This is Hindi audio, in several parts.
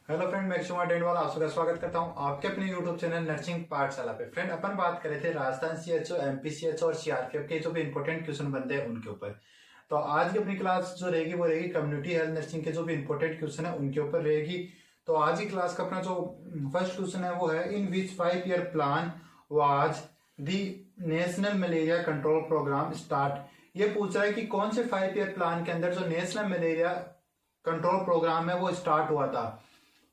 हेलो फ्रेंड, मैं शिवा डेंडवाल आप सबका स्वागत करता हूं आपके अपने यूट्यूब चैनल नर्सिंग पाठशाला पे। फ्रेंड, अपन बात कर रहे थे राजस्थान सीएचओ, एमपीसीएचओ और सीआरपीएफ के जो भी इंपॉर्टेंट क्वेश्चन बनते हैं उनके ऊपर। तो आज की अपनी क्लास जो रहेगी वो रहेगी कम्युनिटी हेल्थ नर्सिंग के जो भी इंपॉर्टेंट क्वेश्चन है उनके ऊपर रहेगी। तो आज की क्लास का अपना जो फर्स्ट क्वेश्चन है वो है, in which 5 year plan was the national malaria control programme start. ये पूछ रहा है कि कौन से 5 ईयर प्लान के अंदर जो नेशनल मलेरिया कंट्रोल प्रोग्राम है वो स्टार्ट हुआ था।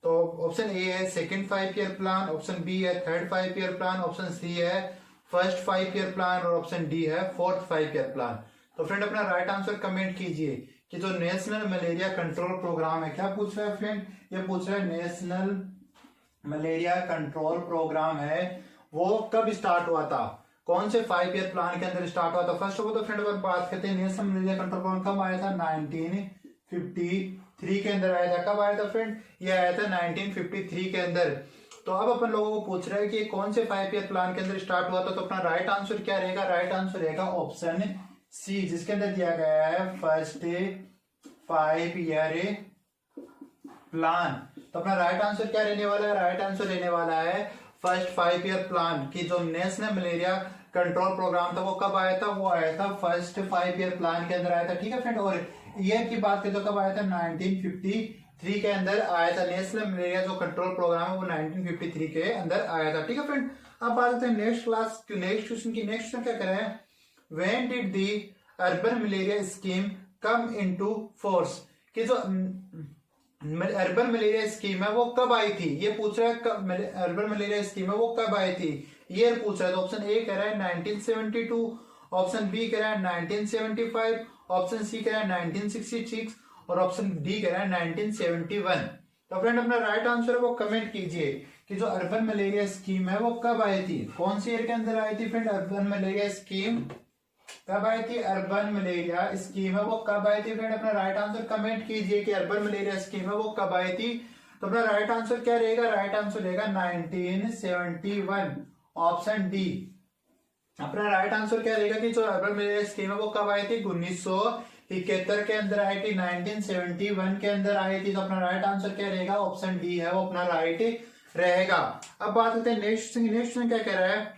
तो ऑप्शन ए है second 5 year plan, option B है third 5 year plan, option C है फर्स्ट 5 ईयर प्लान और ऑप्शन डी है फोर्थ 5 ईयर प्लान। तो फ्रेंड अपना राइट आंसर कमेंट कीजिए कि जो नेशनल मलेरिया कंट्रोल प्रोग्राम है, क्या पूछ रहा है फ्रेंड, ये पूछ रहा है नेशनल मलेरिया कंट्रोल प्रोग्राम है वो कब स्टार्ट हुआ था, कौन से 5 ईयर प्लान के अंदर स्टार्ट हुआ था। फर्स्ट ऑफ ऑल तो फ्रेंड अगर बात करते हैं नेशनल मलेरिया कंट्रोल प्रोग्राम कब आया था, 1953 के अंदर आया था। कब आया था फ्रेंड, ये आया था 1953 के अंदर। तो अब अपन लोगों को पूछ रहा है कि कौन से 5 ईयर प्लान के अंदर स्टार्ट हुआ था। तो अपना राइट आंसर क्या रहेगा, राइट आंसर रहेगा ऑप्शन सी, जिसके अंदर दिया गया है फर्स्ट 5 ईयर प्लान। तो अपना राइट आंसर क्या रहने वाला है, राइट आंसर रहने वाला है फर्स्ट 5 ईयर प्लान की जो नेशनल मलेरिया कंट्रोल प्रोग्राम था वो कब आया था, वो आया था फर्स्ट 5 ईयर प्लान के अंदर आया था। ठीक है फ्रेंड, और ईयर की बात करें तो कब आया था, 1953 के अंदर आया था। नेशनल मलेरिया जो कंट्रोल प्रोग्राम है वो 1953 के अंदर आया था। ठीक है फ्रेंड, अब बात करते हैं नेक्स्ट क्लास नेक्स्ट क्वेश्चन की। नेक्स्ट क्वेश्चन क्या कर रहे हैं, when did the urban malaria scheme come into force, कि जो अर्बन मलेरिया स्कीम है वो कब आई थी। ये पूछ रहा है अर्बन मलेरिया स्कीम है वो कब आई थी, ईयर पूछ रहा है। तो ऑप्शन ए कह रहा है 1972, ऑप्शन बी कह रहा है 1975, ऑप्शन सी कह रहा है 1966 और ऑप्शन डी कह रहा है 1971। तो फ्रेंड अपना राइट आंसर है वो कमेंट कीजिए कि जो अर्बन मलेरिया स्कीम है वो कब आई थी, कौन सी ईयर के अंदर आई थी। फ्रेंड अर्बन मलेरिया स्कीम कब आई थी, अर्बन मलेरिया स्कीम है वो कब आई थी। फ्रेंड अपना राइट आंसर कमेंट कीजिए कि अर्बन मलेरिया स्कीम है वो कब आई थी। तो अपना राइट आंसर क्या रहेगा, राइट आंसर रहेगा 1971, ऑप्शन डी। अपना राइट आंसर क्या रहेगा कि जो अर्बन मलेरिया स्कीम है वो कब आई थी, 1971 के अंदर आई थी, 1971 के अंदर आई थी। तो अपना राइट आंसर क्या रहेगा, ऑप्शन डी है वो अपना राइट रहेगा। अब बात करते हैं नेक्स्ट नेक्स्ट क्या कह रहा है,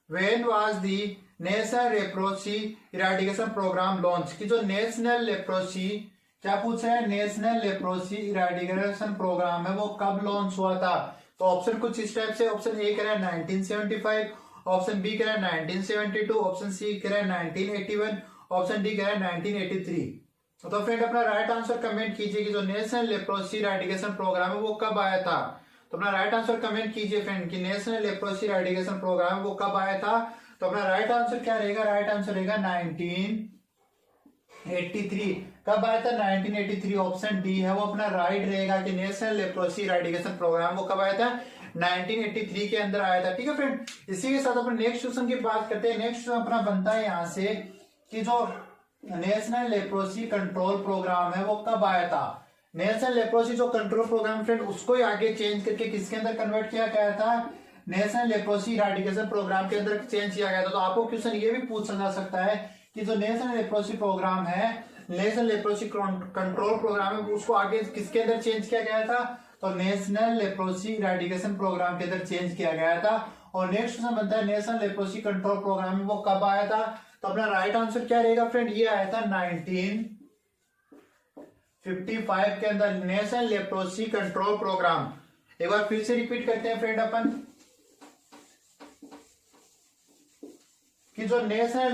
when was the national leprosy eradication programme launch, की जो नेशनल लेप्रोसी, क्या पूछ रहा है, नेशनल लेप्रोसी इराडिकेशन प्रोग्राम है वो कब लॉन्च हुआ था। तो ऑप्शन कुछ इस टाइप से, ऑप्शन ए कह रहा है 1975, ऑप्शन बी कह रहा है 1972, ऑप्शन सी कह रहा है 1981, ऑप्शन डी कह रहा है 1983। तो फ्रेंड अपना राइट आंसर कमेंट कीजिए कि जो नेशनल लेप्रोसी इराडिकेशन प्रोग्राम है वो कब आया था। तो अपना राइट आंसर कमेंट कीजिए फ्रेंड कि नेशनल लेप्रोसी इराडिकेशन प्रोग्राम वो कब आया था। तो अपना राइट आंसर क्या रहेगा, राइट आंसर रहेगा 1983। कब आया था, 1983, ऑप्शन डी है वो अपना राइट रहेगा कि नेशनल लेप्रोसी इराडिकेशन प्रोग्राम वो कब आया था, 1983 के अंदर आया था। ठीक है फ्रेंड, इसी के साथ अपन नेक्स्ट क्वेश्चन की बात करते हैं। नेक्स्ट क्वेश्चन अपना बनता है यहाँ से कि जो नेशनल लेप्रोसी कंट्रोल प्रोग्राम है वो कब आया था। नेशनल लेप्रोसी जो कंट्रोल प्रोग्राम फ्रेंड उसको ही आगे चेंज करके किसके अंदर कन्वर्ट किया गया था, नेशनल लेप्रोसी इराडिकेशन प्रोग्राम के अंदर चेंज किया गया था। तो आपको क्वेश्चन ये भी पूछा जा सकता है कि जो नेशनल लेप्रोसी प्रोग्राम है, नेशनल लेप्रोसी कंट्रोल प्रोग्राम है उसको आगे किसके अंदर चेंज किया गया था। तो नेशनल लेप्रोसी इराडिकेशन प्रोग्राम के अंदर चेंज किया गया था। और नेक्स्ट क्वेश्चन बनता है नेशनल लेप्रोसी कंट्रोल प्रोग्राम वो कब आया था। तो अपना राइट आंसर क्या रहेगा फ्रेंड, ये आया था 1955 के अंदर नेशनल लेप्रोसी कंट्रोल प्रोग्राम। एक बार फिर से रिपीट करते हैं फ्रेंड अपन कि जो नेशनल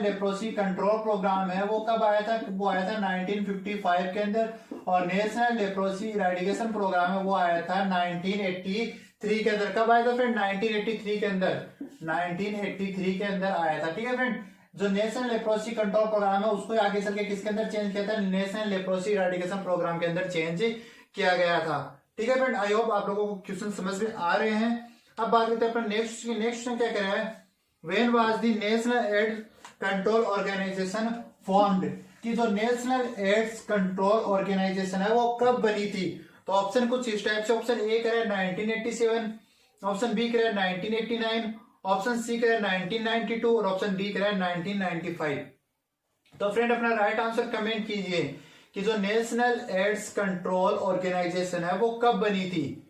लेप्रोसी कंट्रोल प्रोग्राम है वो कब आया था, वो आया था 1955 के अंदर। और नेशनल लेप्रोसी इराडिकेशन प्रोग्राम है वो आया था 1983 के अंदर। कब आया था फ्रेंड, 1983 के अंदर, 1983 के अंदर आया था। ठीक है फ्रेंड, जो नेशनल लेप्रोसी कंट्रोल प्रोग्राम है उसको आगे चल के किसके अंदर चेंज किया था, नेशनल लेप्रोसी इराडिकेशन प्रोग्राम के अंदर चेंज किया गया था। ठीक है फ्रेंड, आई होप आप लोगों को क्वेश्चन समझ में आ रहे हैं। अब बात करते हैं अपन नेक्स्ट क्वेश्चन क्या कह रहा है, when was the national AIDS control organisation formed, कि जो नेशनल एड्स कंट्रोल ऑर्गेनाइजेशन है वो कब बनी थी। तो ऑप्शन कुछ इस टाइप से, ऑप्शन ए कह रहा है 1987, ऑप्शन बी कह रहा है 1989, ऑप्शन सी कह रहा है 1992 और ऑप्शन डी कह रहा है 1995। तो फ्रेंड अपना राइट आंसर कमेंट कीजिए कि जो नेशनल एड्स कंट्रोल ऑर्गेनाइजेशन है वो कब बनी थी?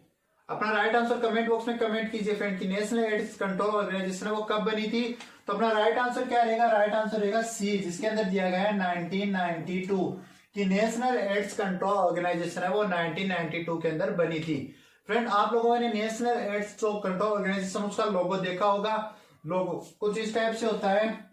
अपना राइट आंसर कमेंट बॉक्स में कमेंट कीजिए फ्रेंड कि नेशनल एड्स कंट्रोल ऑर्गेनाइजेशन है वो कब बनी थी। तो अपना राइट आंसर क्या रहेगा? राइट आंसर रहेगा सी, जिसके अंदर दिया गया है 1992 कि नेशनल एड्स कंट्रोल ऑर्गेनाइजेशन है वो 1992 के अंदर बनी थी। फ्रेंड आप लोगों ने नेशनल एड्स जो कंट्रोल ऑर्गेनाइजेशन उसका लोगो देखा होगा। लोगो कुछ इस टाइप से होता है,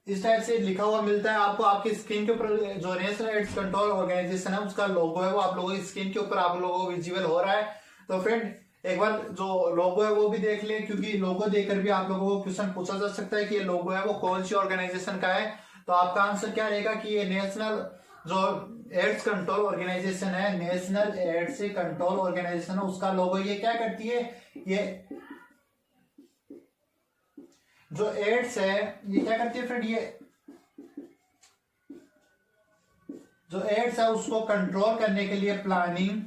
इस टाइप से लिखा हुआ मिलता है आपको आपकी स्क्रीन के ऊपर। जो नेशनल एड्स कंट्रोल ऑर्गेनाइजेशन है उसका लोगो है वो आप लोगों की स्क्रीन के ऊपर आप लोगों को विजिबल हो रहा है। तो फ्रेंड एक बार जो लोगो है वो भी देख ले, क्योंकि लोगो देखकर भी आप लोगों को क्वेश्चन पूछा जा सकता है कि ये लोगो है वो कौन सी ऑर्गेनाइजेशन का है। तो आपका आंसर क्या रहेगा कि ये नेशनल जो एड्स कंट्रोल ऑर्गेनाइजेशन है, नेशनल एड्स कंट्रोल ऑर्गेनाइजेशन है, उसका लोगो ये क्या करती है? ये जो एड्स है ये क्या करती है फ्रेंड? ये जो एड्स है उसको कंट्रोल करने के लिए प्लानिंग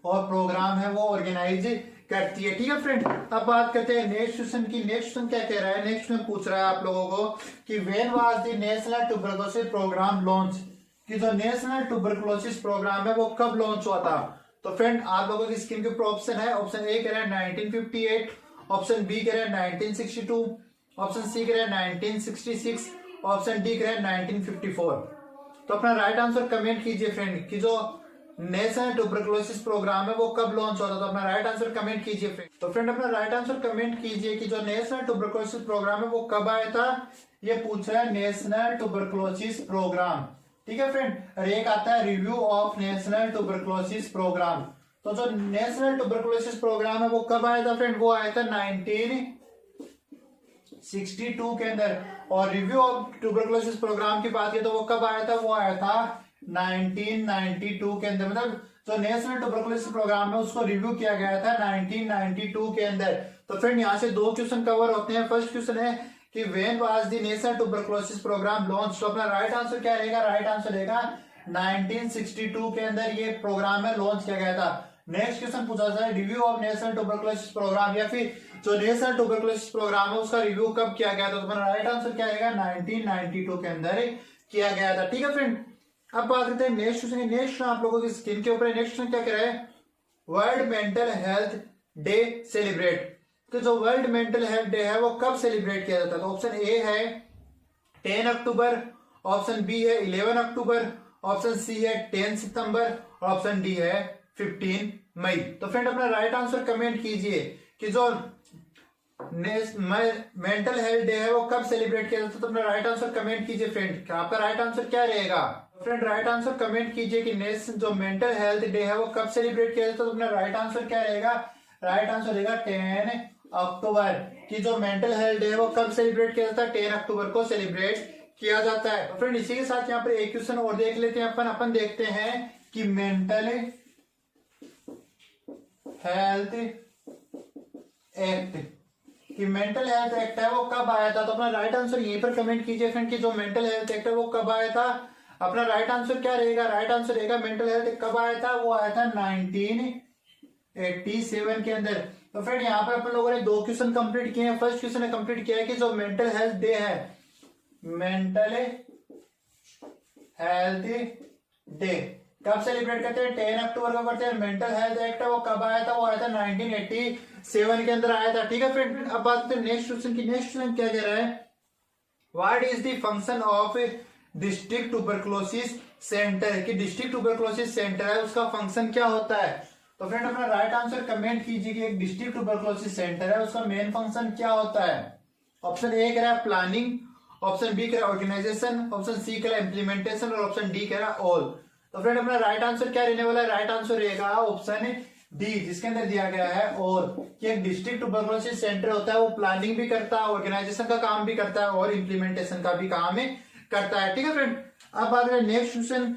और प्रोग्राम है वो ऑर्गेनाइज करती है। ठीक है फ्रेंड, अब बात करते हैं नेक्स्ट क्वेश्चन की। नेक्स्ट क्वेश्चन क्या कह रहा है? नेक्स्ट क्वेश्चन पूछ रहा है आप लोगों को कि when was the national tuberculosis programme launch, कि जो नेशनल ट्यूबरकुलोसिस प्रोग्राम है वो कब लॉन्च हुआ था? तो फ्रेंड आप लोगों की स्क्रीन के ऊपर ऑप्शन है। ऑप्शन ए कह रहा है 1958, ऑप्शन बी कह रहा है 1962, ऑप्शन सी कह रहा है 1966, ऑप्शन डी कह रहा है 1954। तो अपना राइट आंसर कमेंट कीजिए फ्रेंड कि जो नेशनल ट्यूबरकुलोसिस प्रोग्राम है वो कब लॉन्च होता है। तो अपना राइट आंसर कमेंट कीजिए फ्रेंड। तो फ्रेंड अपना राइट आंसर कमेंट कीजिए कि जो नेशनल ट्यूबरकुलोसिस प्रोग्राम है वो कब आया था। ये पूछ रहा है नेशनल ट्यूबरकुलोसिस प्रोग्राम। ठीक है फ्रेंड, और एक आता है review of national tuberculosis programme. तो जो नेशनल ट्यूबरकुलोसिस प्रोग्राम है वो कब आया था फ्रेंड? वो आया था 1962 के अंदर। और रिव्यू ऑफ ट्यूबरकुलोसिस प्रोग्राम की बात की तो वो कब आया था? वो आया था 1992 के अंदर। मतलब जो नेशनल ट्यूबरकुलोसिस प्रोग्राम है उसको रिव्यू किया गया था 1992 के अंदर। तो फ्रेंड यहाँ से दो क्वेश्चन कवर होते हैं। फर्स्ट क्वेश्चन है कि when was the national tuberculosis programme launch. तो अपना राइट आंसर क्या रहेगा? राइट आंसर रहेगा 1962 के अंदर ये प्रोग्राम है लॉन्च किया गया था। नेक्स्ट क्वेश्चन पूछा जाए review of national tuberculosis programme, या फिर जो नेशनल ट्यूबरकुलोसिस प्रोग्राम है उसका रिव्यू कब किया गया था? तो अपना राइट आंसर क्या रहेगा? 1992 के अंदर किया गया था। ठीक है फ्रेंड, अब बात करते हैं नेक्स्ट क्वेश्चन। नेक्स्ट आप लोगों की स्क्रीन के ऊपर नेक्स्ट क्वेश्चन क्या कह रहा है? World mental health day celebrate. तो जो वर्ल्ड मेंटल हेल्थ डे है वो कब सेलिब्रेट किया जाता है? तो ऑप्शन ए है 10 अक्टूबर, ऑप्शन बी है 11 अक्टूबर, ऑप्शन सी है 10 सितंबर और ऑप्शन डी है 15 मई। तो फ्रेंड अपना राइट आंसर कमेंट कीजिए कि जो मेंटल हेल्थ डे है वो कब सेलिब्रेट किया जाता है। तो अपना राइट आंसर कमेंट कीजिए फ्रेंड, आपका राइट आंसर क्या रहेगा? फ्रेंड राइट आंसर कमेंट कीजिए कि जो मेंटल हेल्थ डे है वो कब सेलिब्रेट किया जाता है। तो अपना राइट आंसर क्या रहेगा? राइट आंसर रहेगा 10 अक्टूबर। कि जो मेंटल हेल्थ डे है वो कब सेलिब्रेट किया जाता है? 10 अक्टूबर को सेलिब्रेट किया जाता है। तो फ्रेंड इसी के साथ यहाँ पर एक क्वेश्चन और देख लेते हैं अपन देखते हैं कि मेंटल हेल्थ एक्ट, कि मेंटल हेल्थ एक्ट है वो कब आया था। तो अपना राइट आंसर यहीं पर कमेंट कीजिए फ्रेंड कि जो मेंटल हेल्थ एक्ट है वो कब आया था। अपना राइट आंसर क्या रहेगा? राइट आंसर रहेगा मेंटल हेल्थ कब आया था? वो आया था 1987 के अंदर। तो फ्रेंड यहाँ पर अपन लोगों ने दो क्वेश्चन कंप्लीट किए हैं। फर्स्ट क्वेश्चन ने कंप्लीट किया है कि जो मेंटल हेल्थ डे है, मेंटल हेल्थ डे कब सेलिब्रेट करते हैं? 10 अक्टूबर को करते हैं। मेंटल हेल्थ एक्ट वो कब आया था? वो आया था 1987 के अंदर आया था। ठीक है फ्रेंड, अब बात करते हैं नेक्स्ट क्वेश्चन की। नेक्स्ट क्वेश्चन क्या कह रहा है? What is the function of district tuberculosis centre, कि डिस्ट्रिक्ट ट्यूबरकुलोसिस सेंटर है उसका फंक्शन क्या होता है। तो फ्रेंड अपना राइट आंसर कमेंट कीजिए कि एक डिस्ट्रिक्ट ट्यूबरकुलोसिस सेंटर है उसका मेन फंक्शन क्या होता है। ऑप्शन ए कह रहा है प्लानिंग, ऑप्शन बी कह रहा है ऑर्गेनाइजेशन, ऑप्शन सी कह रहा है इंप्लीमेंटेशन और ऑप्शन डी कह रहा है ऑल। तो फ्रेंड अपना राइट आंसर क्या रहने वाला है? राइट आंसर रहेगा ऑप्शन डी, जिसके अंदर दिया गया है और कि एक डिस्ट्रिक्ट ट्यूबरकुलोसिस सेंटर होता है वो प्लानिंग भी करता है, ऑर्गेनाइजेशन का काम भी करता है और इंप्लीमेंटेशन का भी काम करता है। ठीक है फ्रेंड, अब बात करें नेक्स्ट क्वेश्चन।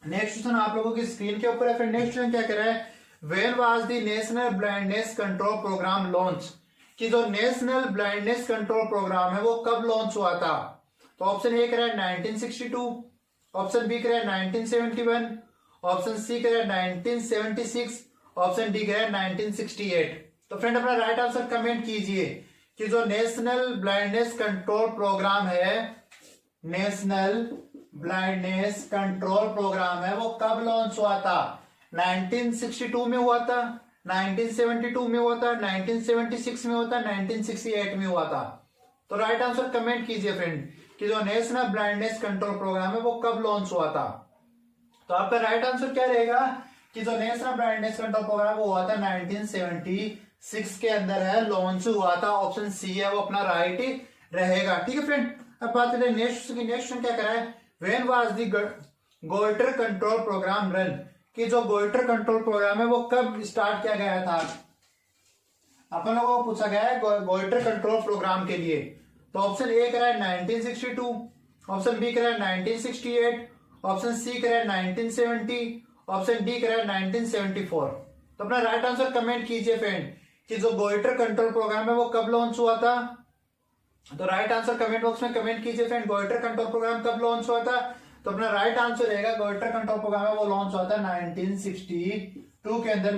नेक्स्ट क्वेश्चन आप लोगों की स्क्रीन के ऊपर है। फ्रेंड नेक्स्ट क्वेश्चन क्या कह रहा है? When was the national blindness control programme launch, कि जो नेशनल ब्लाइंडनेस कंट्रोल प्रोग्राम है वो कब लॉन्च हुआ था। तो ऑप्शन ए कह रहा है 1962, ऑप्शन बी कह रहा है 1971, ऑप्शन सी कह रहा है 1976, ऑप्शन डी कह रहा है 1968। तो फ्रेंड अपना राइट आंसर कमेंट कीजिए कि जो नेशनल ब्लाइंडनेस कंट्रोल प्रोग्राम है नेशनल ब्लाइंडनेस कंट्रोल प्रोग्राम है वो कब लॉन्च हुआ था? 1962 में हुआ था, 1972 में हुआ था, 1976 में हुआ था, 1968 में हुआ था। तो राइट आंसर कमेंट कीजिए फ्रेंड कि जो नेशनल ब्लाइंडनेस कंट्रोल प्रोग्राम है वो कब लॉन्च हुआ था। तो आपका राइट आंसर क्या रहेगा कि जो नेशनल ब्लाइंडनेस कंट्रोल प्रोग्राम वो हुआ था 1976 के अंदर है, लॉन्च हुआ था। ऑप्शन सी है वो अपना राइट रहेगा। ठीक है फ्रेंड, अब बात करें नेक्स्ट की। नेक्स्ट क्या करा है, when was the goitre control program run, कि जो गोइटर कंट्रोल प्रोग्राम है वो कब स्टार्ट किया गया था? अपन लोगों को पूछा गया है गोइटर कंट्रोल प्रोग्राम के लिए। तो ऑप्शन ए करा है 1962, ऑप्शन बी करा है 1968, ऑप्शन सी करा है 1970, ऑप्शन डी करा है 1974। तो अपना राइट आंसर कमेंट कीजिए फ्रेंड कि जो गोइटर कंट्रोल प्रोग्राम है वो कब लॉन्च हुआ था। तो राइट आंसर कमेंट बॉक्स में कमेंट कीजिए फ्रेंड, गोइटर कंट्रोल प्रोग्राम कब लॉन्च हुआ था। तो अपना राइट आंसर रहेगा गोइटर कंट्रोल प्रोग्राम है वो लॉन्च हुआ था 1962 के अंदर।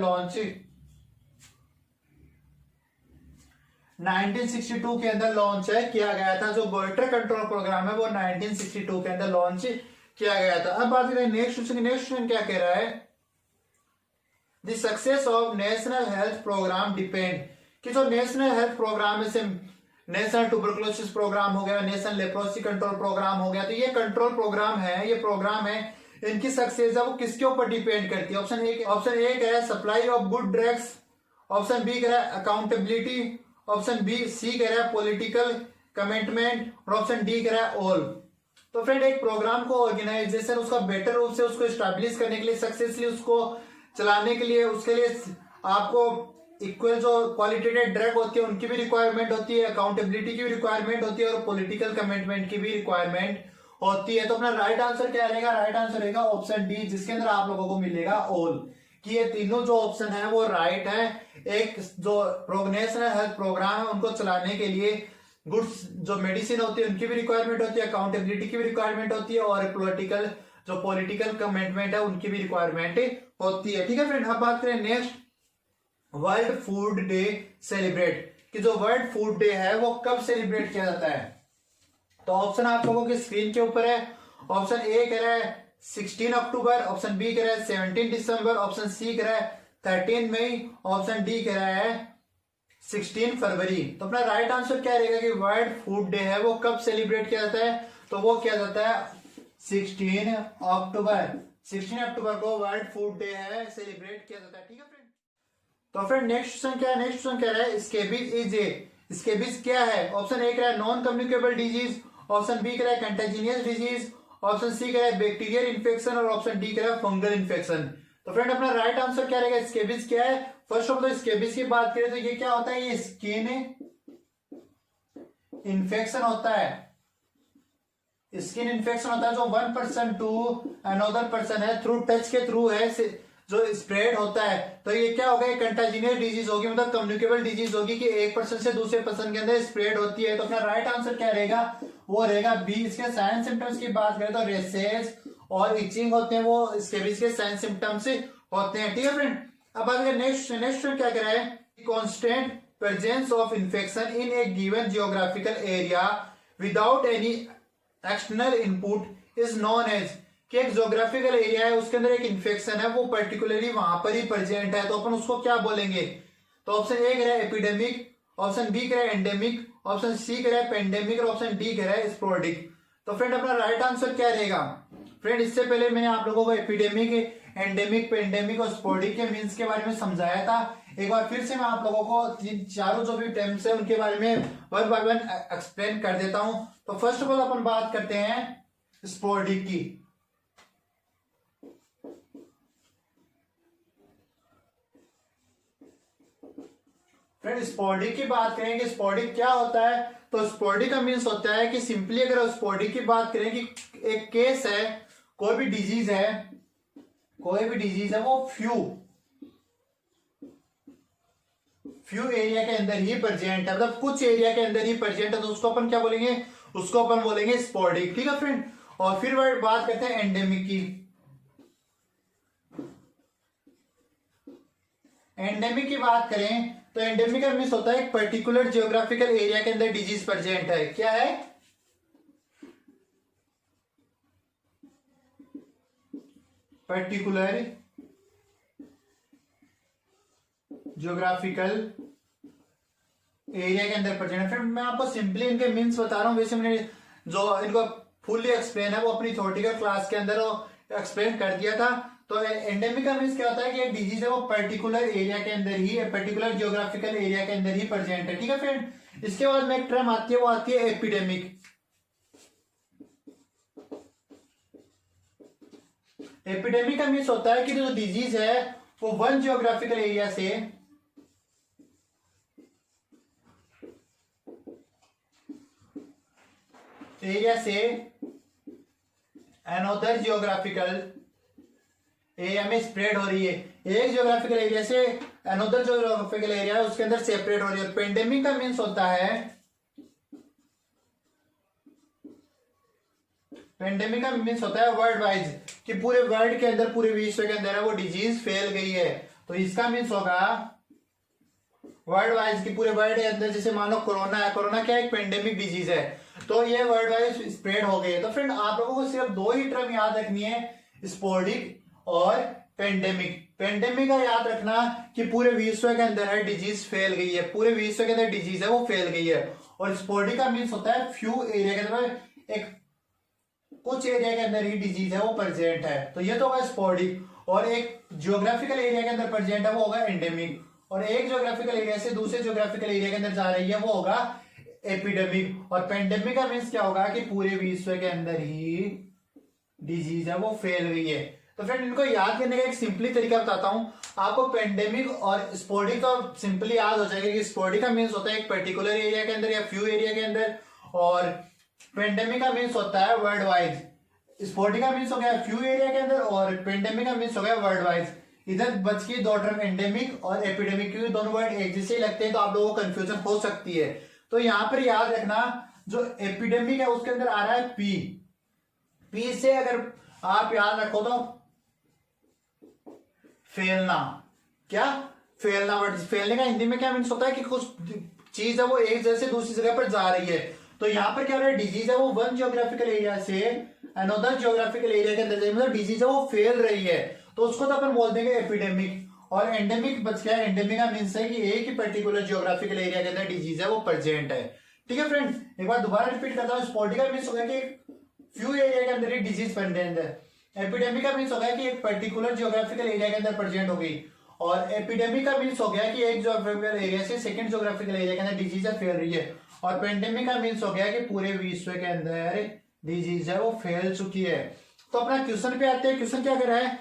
1962 के अंदर लॉन्च है किया गया था। जो गोइटर कंट्रोल प्रोग्राम है वो 1962 के अंदर लॉन्च किया गया था। अब बात करें नेक्स्ट क्वेश्चन। नेक्स्ट क्वेश्चन क्या कह रहा है, the success of national health programme depend, कि जो नेशनल हेल्थ प्रोग्राम है, नेशनल ट्यूबरकुलोसिस प्रोग्राम हो गया, नेशनल लेप्रोसी कंट्रोल प्रोग्राम हो गया, तो ये कंट्रोल प्रोग्राम है, ये प्रोग्राम है, इनकी सक्सेस है वो किसके ऊपर डिपेंड करती है। ऑप्शन ए कह रहा है supply of good drugs, option B कह रहा है अकाउंटेबिलिटी, ऑप्शन बी सी कह रहा है पॉलिटिकल कमिटमेंट, और ऑप्शन डी कह रहा है ऑल। तो फ्रेंड एक प्रोग्राम को ऑर्गेनाइजेशन उसका बेटर रूप से उसको स्टैब्लिश करने के लिए, सक्सेसफुली उसको चलाने के लिए, उसके लिए आपको इक्वल जो क्वालिटेटिव ड्रग होती है उनकी भी रिक्वायरमेंट होती है, अकाउंटेबिलिटी की भी रिक्वायरमेंट होती है, और पॉलिटिकल कमिटमेंट की भी रिक्वायरमेंट होती है। तो अपना राइट आंसर क्या रहेगा, राइट आंसर रहेगा ऑप्शन डी, जिसके अंदर आप लोगों को मिलेगा ऑल, कि ये तीनों जो ऑप्शन है वो राइट है। एक जो नेशनल हेल्थ प्रोग्राम है उनको चलाने के लिए गुड्स जो मेडिसिन होती है उनकी भी रिक्वायरमेंट होती है, अकाउंटेबिलिटी की भी रिक्वायरमेंट होती है, और पॉलिटिकल कमिटमेंट है उनकी भी रिक्वायरमेंट होती है। ठीक है फ्रेंड, अब बात करें next, world food day celebrate, कि जो वर्ल्ड फूड डे है वो कब सेलिब्रेट किया जाता है। तो ऑप्शन आप लोगों की स्क्रीन के ऊपर है। ऑप्शन ए कह रहा है 16 अक्टूबर, ऑप्शन बी कह रहा है 17 दिसंबर, ऑप्शन सी कह रहा है 13 मई, ऑप्शन डी कह रहा है 16 फरवरी। तो अपना राइट आंसर क्या रहेगा कि वर्ल्ड फूड डे है वो कब सेलिब्रेट किया जाता है। तो वो किया जाता है 16 अक्टूबर। 16 अक्टूबर को वर्ल्ड फूड डे है, सेलिब्रेट किया जाता है। ठीक है फ्रेंड, तो फ्रेंड नेक्स्ट क्वेश्चन क्या है, नेक्स्ट क्वेश्चन क्या है, स्केबीज इज ए, स्केबीज क्या है। ऑप्शन ए कह रहा है non communicable disease, option B कह रहा है कंटेजिनियस डिजीज, ऑप्शन सी कह रहा है बैक्टीरियल इन्फेक्शन, और ऑप्शन डी कह रहा है फंगल इन्फेक्शन। तो फ्रेंड अपना राइट आंसर क्या रहेगा, स्केबीज क्या है। फर्स्ट ऑफ ऑल स्केबीज की बात करें तो ये क्या होता है, ये स्किन इन्फेक्शन होता है, स्किन इन्फेक्शन होता है जो 1 पर्सन टू अनदर पर्सन है, थ्रू टच के थ्रू है जो स्प्रेड होता है। तो ये क्या होगा, कंटाजिनियस डिजीज होगी, मतलब कम्युनिकेबल डिजीज होगी कि एक पर्सन से दूसरे पर्सन के अंदर स्प्रेड होती है। तो अपना राइट आंसर क्या रहेगा, वो रहेगा बी। इसके साइन सिम्टम्स की बात करें तो रेसेस और इचिंग होते हैं, वो स्केबीज के साइन सिम्टम्स होते हैं। ठीक है फ्रेंड, अब बात करें नेक्स्ट क्या कह रहा है, constant presence of infection in a given geographical area without any external input is known as, कि एक ज्योग्राफिकल एरिया है उसके अंदर एक इन्फेक्शन है वो पर्टिकुलरली वहां पर ही प्रेजेंट है, तो अपन उसको क्या बोलेंगे। तो ऑप्शन ए कह रहा है एपिडेमिक, ऑप्शन बी कह रहा है एंडेमिक, ऑप्शन सी कह रहा है पेंडेमिक, और ऑप्शन डी कह रहा है स्पोरेडिक। तो फ्रेंड अपना राइट आंसर क्या रहेगा। फ्रेंड इससे पहले मैंने आप लोगों को एपिडेमिक, एंडेमिक, पेंडेमिक और स्पोरेडिक के मीन्स के बारे में समझाया था। एक बार फिर से मैं आप लोगों को चारों जो भी टर्म्स है उनके बारे में वन बाय वन एक्सप्लेन कर देता हूं। तो फर्स्ट ऑफ ऑल अपन बात करते हैं स्पोरेडिक की। फ्रेंड स्पोरेडिक की बात करें कि स्पोरेडिक क्या होता है, तो स्पोरेडिक का मीन्स होता है कि सिंपली अगर स्पोरेडिक की बात करें कि एक केस है, कोई भी डिजीज है वो फ्यू एरिया के अंदर ही प्रेजेंट है, मतलब कुछ एरिया के अंदर ही प्रेजेंट है, तो उसको अपन क्या बोलेंगे, उसको अपन बोलेंगे स्पोरेडिक। ठीक है फ्रेंड, और फिर बात करते हैं एंडेमिक की। एंडेमिक की बात करें तो एंडेमिक का मीन्स होता है एक पर्टिकुलर जियोग्राफिकल एरिया के अंदर डिजीज प्रेजेंट है। क्या है, पर्टिकुलर ज्योग्राफिकल एरिया के अंदर प्रेजेंट है। फिर मैं आपको सिंपली इनके मीन्स बता रहा हूँ, वैसे मैंने जो इनको फुल्ली एक्सप्लेन है वो अपनी थ्योरेटिकल क्लास के अंदर एक्सप्लेन कर दिया था। तो एंडेमिक का मीन्स क्या होता है कि एक डिजीज है वो पर्टिकुलर एरिया के अंदर ही, पर्टिकुलर ज्योग्राफिकल एरिया के अंदर ही प्रेजेंट है, ठीक है फ्रेंड। इसके बाद में एक टर्म आती है, वो आती है एपिडेमिक। एपिडेमिक का मीन्स होता है कि जो डिजीज है वो वन ज्योग्राफिकल एरिया से अनदर ज्योग्राफिकल एरिया में स्प्रेड हो रही है। एक ज्योग्राफिकल एरिया से अनदर ज्योग्राफिकल एरिया है उसके अंदर सेपरेट हो रही है। पेंडेमिक का मीन्स होता है, पेंडेमिक का मीन्स होता है वर्ल्ड वाइज, कि पूरे वर्ल्ड के अंदर, पूरे विश्व के अंदर है वो डिजीज फैल गई है। तो इसका मीन्स होगा वर्ल्ड वाइज, की पूरे वर्ल्ड के अंदर, जैसे मान लो कोरोना है, कोरोना क्या एक पेंडेमिक डिजीज है, तो ये वर्ल्ड वाइज स्प्रेड हो गई है। तो फ्रेंड आप लोगों को सिर्फ दो ही टर्म याद रखनी है, स्पोर्डिक और पेंडेमिक। पेंडेमिक का याद रखना कि पूरे विश्व के अंदर है डिजीज फैल गई है, पूरे विश्व के अंदर डिजीज है वो फैल गई है। और स्पोर्डिक का मीन्स होता है फ्यू एरिया के अंदर, एक कुछ एरिया के अंदर ही डिजीज है वो प्रेजेंट है, तो ये तो होगा स्पोर्डिक। और एक ज्योग्राफिकल एरिया के अंदर प्रेजेंट है वो होगा एंडेमिक। और एक ज्योग्राफिकल एरिया से दूसरे ज्योग्राफिकल एरिया के अंदर जा रही है वो होगा एपिडेमिक। और पेंडेमिक का मीन्स क्या होगा कि पूरे विश्व के अंदर ही डिजीज है वो फैल गई है। तो फ्रेंड इनको याद करने का एक सिंपली तरीका बताता हूं आपको। पेंडेमिक और स्पोर्डिक तो सिंपली याद हो जाएगा कि स्पोर्डिक का मीन्स होता है एक पर्टिकुलर एरिया के अंदर या फ्यू एरिया के अंदर, और पेंडेमिक का मीन्स होता है वर्ल्ड वाइड। स्पोर्डिक का मीन्स हो गया फ्यू एरिया के अंदर और पेंडेमिक का मीन्स हो गया वर्ल्ड वाइड। इधर बच गई दो टर्म एंडेमिक और एपिडेमिक, क्योंकि दोनों वर्ड एक जैसे ही लगते हैं तो आप लोगों को कंफ्यूजन हो सकती है। तो यहां पर याद रखना जो एपिडेमिक है उसके अंदर आ रहा है पी। पी से अगर आप याद रखो तो फैलना, क्या फैलना, वर्ड फैलने का हिंदी में क्या मीन्स होता है कि कुछ चीज है वो एक जगह से दूसरी जगह पर जा रही है। तो यहाँ पर क्या हो रहा है, डिजीज है वो वन ज्योग्राफिकल एरिया से अनदर ज्योग्राफिकल एरिया के अंदर, मतलब डिजीज है वो फैल रही है, तो उसको तो अपन बोल देंगे एपिडेमिक। और एंडेमिक बच गया, एंडेमिक का मीन्स है कि एक ही पर्टिकुलर ज्योग्राफिकल एरिया के अंदर डिजीज है वो प्रेजेंट है, ठीक है फ्रेंड। एक बार दोबारा रिपीट करता हूँ, स्पोर्डिक का मीन्स होगा कि फ्यू एरिया के अंदर ही डिजीज प्रेजेंट है, एपिडेमिक का मीन्स होगा कि एक पर्टिकुलर ज्योग्राफिकल एरिया के अंदर प्रेजेंट हो गई, और एपिडेमिक का मीन्स हो गया कि एक ज्योग्राफिकल एरिया से सेकंड ज्योग्राफिकल एरिया के अंदर डिजीज फैल रही है, और पेंडेमिक का मीन्स हो गया कि पूरे विश्व के अंदर डिजीज है वो फैल चुकी है। तो अपना क्वेश्चन पे आते हैं। क्वेश्चन क्या कर रहा है,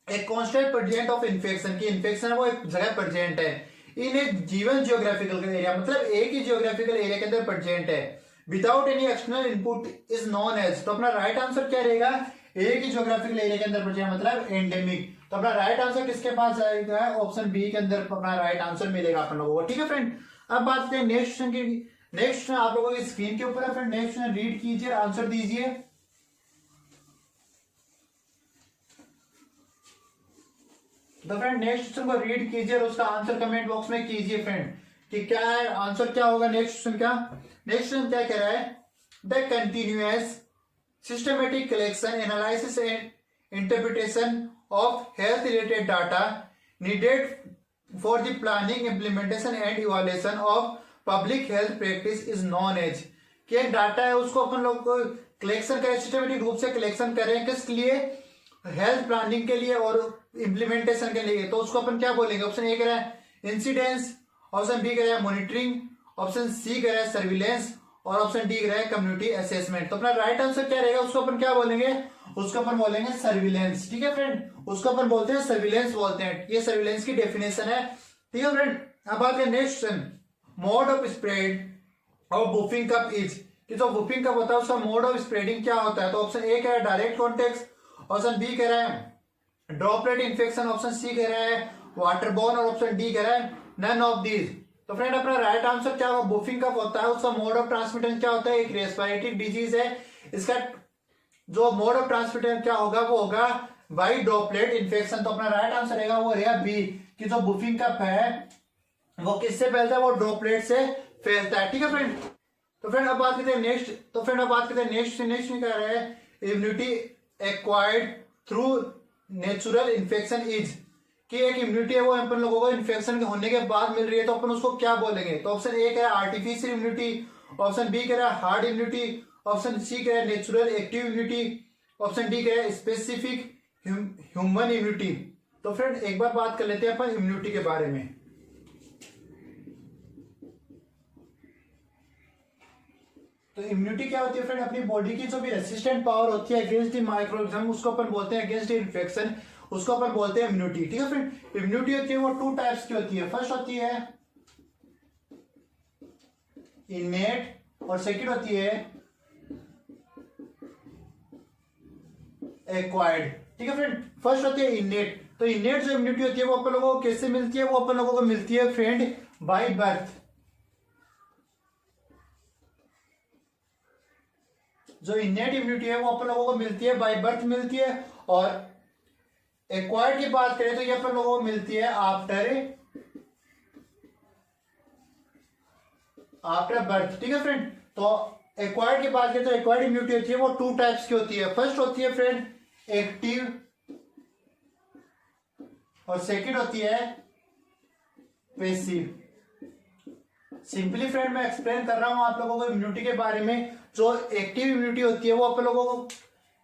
एक कांस्टेंट प्रेजेंट ऑफ इन्फेक्शन, की इन्फेक्शन है वो एक जगह प्रेजेंट है in a given geographical area, मतलब एक ही ज्योग्राफिकल एरिया के अंदर प्रेजेंट है, without any external input is known as. तो अपना राइट आंसर क्या रहेगा, एक ही ज्योग्राफिकल एरिया के अंदर प्रेजेंट मतलब एंडेमिक। तो अपना राइट आंसर किसके पास जाएगा, ऑप्शन बी के अंदर अपना राइट आंसर मिलेगा अपन लोगों को, ठीक है फ्रेंड। अब बात करते हैं नेक्स्ट क्वेश्चन की। नेक्स्ट क्वेश्चन आप लोगों की स्क्रीन के ऊपर है फ्रेंड, नेक्स्ट क्वेश्चन रीड कीजिए, आंसर दीजिए। तो फ्रेंड नेक्स्ट क्वेश्चन को रीड कीजिए और उसका आंसर कमेंट बॉक्स में कीजिए फ्रेंड, कि क्या है आंसर, क्या होगा नेक्स्ट क्वेश्चन क्या। नेक्स्ट क्वेश्चन क्या कह रहा है, the continuous systematic collection analysis and interpretation of health related data needed for the planning implementation and evaluation of public health practice is known as. कि एक डाटा है उसको अपन लोग को कलेक्शन करें, सिस्टमेटिक रूप से कलेक्शन करें, किस लिए, हेल्थ प्लानिंग के लिए और इम्प्लीमेंटेशन के लिए, तो उसको अपन क्या बोलेंगे। ऑप्शन ए कह रहा है इंसिडेंस, ऑप्शन बी कह रहा है मॉनिटरिंग, ऑप्शन सी कह रहा है सर्विलेंस, और ऑप्शन डी कह रहा है कम्युनिटी असेसमेंट। तो अपना राइट आंसर क्या रहेगा, उसको अपन क्या बोलेंगे, उसको अपन बोलेंगे सर्विलेंस, ठीक है फ्रेंड। उसको अपन बोलते हैं सर्विलेंस बोलते हैं, ये सर्विलेंस की डेफिनेशन है, ठीक है फ्रेंड। अब बात करें next question, mode of spread of whooping cough is, कि जो वुफिंग कफ होता है उसका मोड ऑफ स्प्रेडिंग क्या होता है। तो ऑप्शन ए कह रहा है डायरेक्ट कॉन्टेक्ट, ऑप्शन बी कह रहा है ड्रॉपलेट इन्फेक्शन, ऑप्शन सी कह रहा है वाटरबोर्न, और ऑप्शन डी कह रहा है नन ऑफ दीज। तो फ्रेंड अपना राइट आंसर क्या होगा, वुफिंग कफ होता है उसका मोड ऑफ ट्रांसमिशन क्या होता है, एक रेस्पिरेटरी डिजीज है, इसका जो मोड ऑफ ट्रांसमिशन क्या होगा वो होगा बाई ड्रॉपलेट इन्फेक्शन। तो अपना राइट आंसर रहेगा वो रहेगा बी, कि जो वुफिंग कफ है वो किससे फैलता है, वो ड्रॉपलेट से फैलता है, ठीक है फ्रेंड। तो फ्रेंड अब बात करते हैं नेक्स्ट, तो फ्रेंड अब बात करते हैं नेक्स्ट क्या रहा है, immunity acquired through natural infection is, कि एक इम्यूनिटी है वो अपन लोगों को इन्फेक्शन के होने के बाद मिल रही है, तो अपन उसको क्या बोलेंगे? तो ऑप्शन ए कह रहा है आर्टिफिशियल इम्यूनिटी, ऑप्शन बी कह रहा है हार्ड इम्यूनिटी, ऑप्शन सी कह रहा है natural active immunity, option D कह रहा है स्पेसिफिक ह्यूमन इम्यूनिटी। तो फ्रेंड एक बार बात कर लेते हैं अपन इम्यूनिटी के बारे में। तो इम्यूनिटी क्या होती है फ्रेंड? अपनी बॉडी की जो भी रेसिस्टेंट पावर होती है अगेंस्ट द माइक्रोऑर्गेनिज्म, उसको अपन बोलते हैं अगेंस्ट द इन्फेक्शन, उसको अपन बोलते हैं इम्यूनिटी। ठीक है फ्रेंड, इम्यूनिटी होती है वो टू टाइप्स की होती है। फर्स्ट होती है इनेट और सेकंड होती है एक्वायर्ड। ठीक है फ्रेंड, फर्स्ट होती है इनेट। तो इनेट जो इम्यूनिटी होती है वो अपन लोगों को कैसे मिलती है? वो अपन लोगों को मिलती है फ्रेंड बाय बर्थ। जो इनेट इम्यूनिटी है वो अपन लोगों को मिलती है बाय बर्थ मिलती है, और एक्वायर्ड की बात करें तो ये अपन लोगों को मिलती है आफ्टर बर्थ। ठीक है फ्रेंड, तो एक्वायर्ड की बात करें तो एक्वायर्ड इम्यूनिटी होती है वो टू टाइप्स की होती है। फर्स्ट होती है फ्रेंड एक्टिव और सेकंड होती है पैसिव। सिंपली फ्रेंड मैं एक्सप्लेन कर रहा हूं आप लोगों को इम्यूनिटी के बारे में। जो एक्टिव इम्यूनिटी होती है वो अपन लोगों को,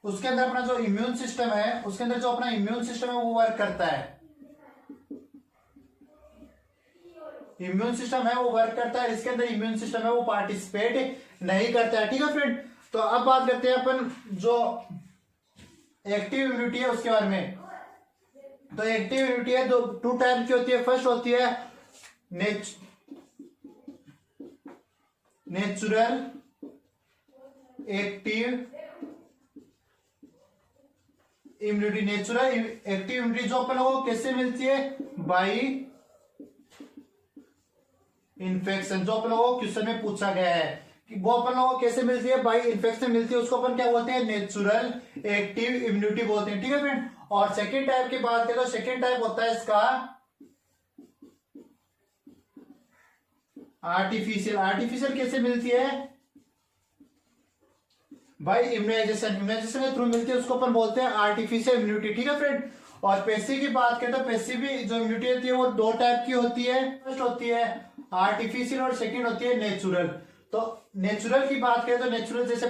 उसके अंदर अपना जो इम्यून सिस्टम है, उसके अंदर जो अपना इम्यून सिस्टम है वो वर्क करता है। इम्यून सिस्टम है वो वर्क करता है, इसके अंदर इम्यून सिस्टम है वो पार्टिसिपेट नहीं करता है। ठीक है फ्रेंड, तो अब बात करते हैं अपन जो एक्टिव इम्यूनिटी है उसके बारे में। तो एक्टिव इम्यूनिटी है दो टू टाइप की होती है। फर्स्ट होती है natural active immunity. Natural active immunity जो अपन लोगों को कैसे मिलती है? By infection. जो अपन लोगों को क्वेश्चन में पूछा गया है कि वो अपन लोगों को कैसे मिलती है? बाई इन्फेक्शन मिलती है, उसको अपन क्या बोलते हैं? नेचुरल एक्टिव इम्यूनिटी बोलते हैं। ठीक है फ्रेंड, और सेकेंड टाइप की बात करें तो सेकेंड टाइप होता है इसका आर्टिफिशियल। आर्टिफिशियल कैसे मिलती है? By immunisation. इम्यूनाइजेशन के थ्रू मिलती है, उसको अपन बोलते हैं आर्टिफिशियल इम्यूनिटी। ठीक है फ्रेंड, और पैसिव की बात करें तो पैसिव भी जो इम्यूनिटी होती है वो दो टाइप की होती है। फर्स्ट होती है आर्टिफिशियल और सेकंड होती है नेचुरल। तो नेचुरल की बात करें तो नेचुरल जैसे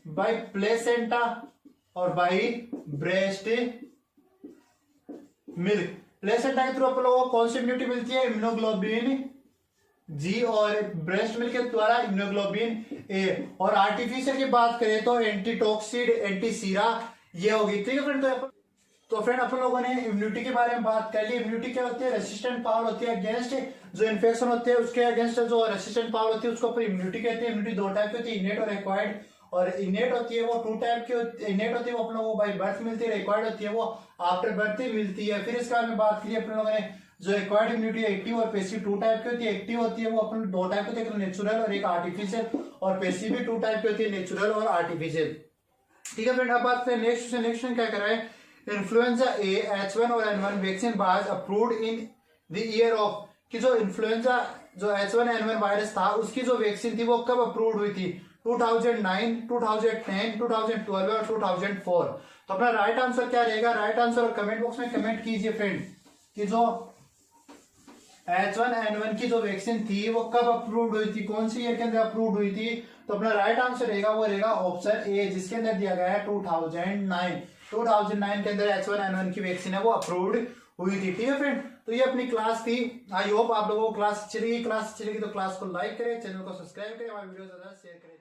बाय प्लेसेंटा और बाय ब्रेस्ट मिल्क। प्लेसेंटा के थ्रू अपन लोगों को कौन सी इम्यूनिटी मिलती है? इम्यूनोग्लोबिन जी, और ब्रेस्ट मिल्क के द्वारा इम्यूनोग्लोबिन ए। और आर्टिफिशियल की बात करें तो एंटीटॉक्सिड, एंटीसीरा ये होगी। ठीक है फ्रेंड, तो फ्रेंड अपन लोगों ने इम्यूनिटी के बारे में बात कर ली। इम्यूनिटी क्या होती है? रेसिस्टेंट पावर होती है अगेंस्ट जो इन्फेक्शन होते हैं, उसके अगेंस्ट जो रेसिस्टेंट पावर होती है उसको अपन इम्यूनिटी कहते हैं। इम्यूनिटी दो टाइप की होती है, इनेट और एक्वायर्ड। और इनेट होती है वो टू टाइप की इनेट होती है वो अपन लोगों को बाय बर्थ मिलती है, एक्वायर्ड होती है वो आफ्टर बर्थ ही मिलती है। फिर इसके बारे में बात की अपन लोगों ने, जो एक्वायर्ड इम्यूनिटी एक्टिव और पैसिव टू टाइप की होती है। एक्टिव होती है वो अपन दो टाइप की होती है, नेचुरल और एक आर्टिफिशियल, और पैसिव भी टू टाइप की होती है, नेचुरल और आर्टिफिशियल। ठीक है फ्रेंड, अब बात करें नेक्स्ट क्वेश्चन। नेक्स्ट क्वेश्चन क्या कर रहा है? इन्फ्लुएंजा ए H1 और N1 vaccine was approved in the year of, कि जो इन्फ्लुएंजा जो H1N1 वायरस था उसकी जो वैक्सीन थी वो कब अप्रूव्ड हुई थी? 2009, 2010, 2012 और 2004। तो अपना राइट आंसर क्या रहेगा? राइट आंसर कमेंट बॉक्स में कमेंट कीजिए फ्रेंड कि जो H1N1 की जो वैक्सीन थी वो कब अप्रूव्ड हुई थी, कौन सी ईयर के अंदर अप्रूव्ड हुई थी। तो अपना राइट आंसर रहेगा वो रहेगा ऑप्शन ए, जिसके अंदर दिया गया है 2009। 2009 के अंदर H1N1 की वैक्सीन है वो अप्रूव्ड हुई थी। ठीक है फ्रेंड, तो ये अपनी क्लास थी। आई होप आप लोगों को क्लास चलेगी। क्लास चलेगी तो क्लास को लाइक करें, चैनल को सब्सक्राइब करें, हमारे वीडियो ज्यादा शेयर करें।